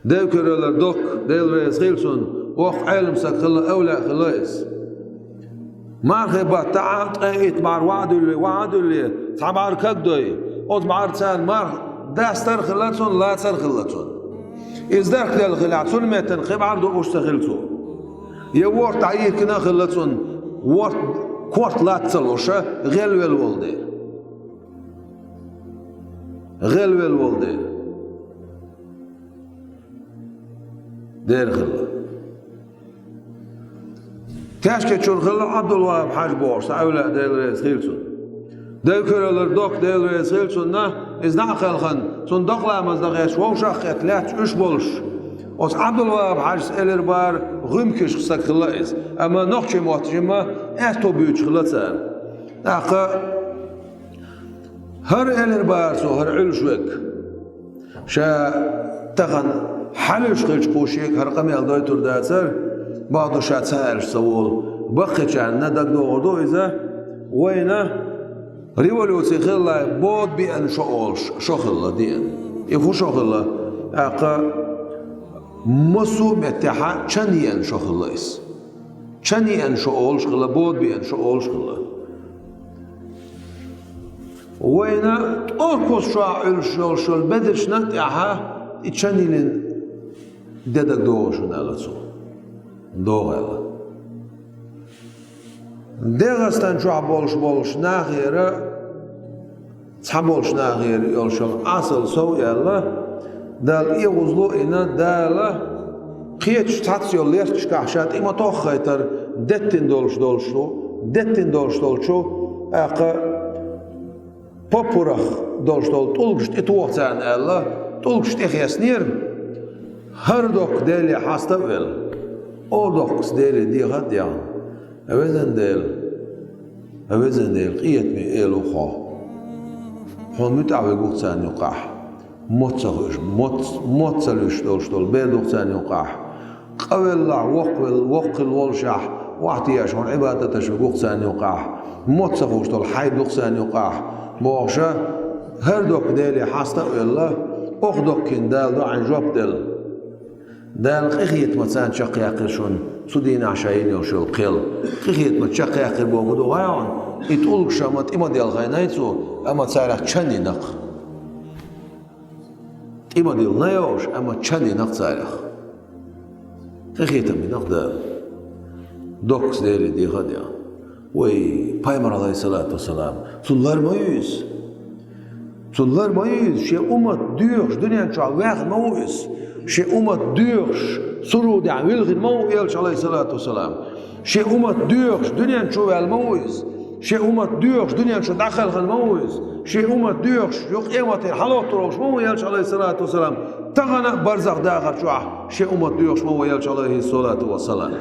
ديل كريلر دوك ديل ريس خيلسون وق علم سكلا أولى خلاص ما خبا تعال قيت مع وعد اللي تعبار كدوي أوز مع رتان ما داستر خلاتون لا تر خلاتون إزدار خلال خلاتون متن خب عرضو أشتغلتو يورت عيك كنا خلاتون ورت كورت لا تسلوشة غلو الولدي غلو الولدي دير خلا كاشكة شون خلا عبد الوهاب حاج بورس أولى ديل ريس خيلسون ديل كريلر دوك ديل ريس خيلسون نا إزدع خلخن سون دقلا مزدغيش ووشاخت لاتش إش بولش أوس عبد الوهاب حاج سئلر بار غمكش خسك خلا إز أما نقشي مواتجمة أتو بيوش خلا تسال أقا هر إلر بار سو هر علشوك شا تغن حلش خيش قوشيك هر قمي الداي ترداتر بعضو شا تسالش سوول بقيتش عنا دق دوغدو إذا وينه ريولوسي خلا بود بأن شو خلا دين يفو شو خلا أقا مسو متحا چنيان شو خلا إس چنيان شو أولش خلا بود بأن شو أولش خلا وينه أركوس شو شو البدرش نتحا چنيلين ددك دوغشون ألتسو دوغ دغستان شو بولش ناغيره تحبولش ناغير يولشل أصل سو يلا دال يوزلو إنا دال قيتش تاتسيو ليرتش كحشات إما توخيتر دتين دولشو أقا بابورخ دولشتول طولقشت إتوغتان ألا طولقشت إخياسنير هردوك دالي حاستويل أودوكس دالي دي غديان أوزن ديل قيت مي إيلو خو هون متعوي قوتان يقاح موتسلوش دولشتول بيدوقتان يقاح قويلع وقل والشح واحتياش هون عبادة شقوقتان يقاح موتسفوش دول حيد دوقتان يقاح بوغشا هردوك ديلي حاستا ويلا أخدوك كن دال دو عن جوب دال قيخيت متسان شق يقرشون سودين عشاين يوشو قيل قيخيت متشق يقر بوغدو غايون يتقولك شامت إما ديال غاينايتو أما تسارح تشاني نق إما ديال نايوش أما تشاني نق تسارح قيخيت من نق دال دوكس ديالي دي غاديا وي بايمر عليه الصلاة والسلام سنلار ما يوز شيء أمت ديوش دنيا شو واحد ما يوز شيء أمت ديوش سرود عن ويلغن ما يلش عليه الصلاة والسلام شيء أمت ديوش دنيا شو الموز شيء أمت ديوش دنيا شو دخل الموز شيء أمت ديوش يق إيمت حلوت روش ما يلش عليه الصلاة والسلام تغنى برزخ داخل شو شيء أمت ديوش ما يلش عليه الصلاة والسلام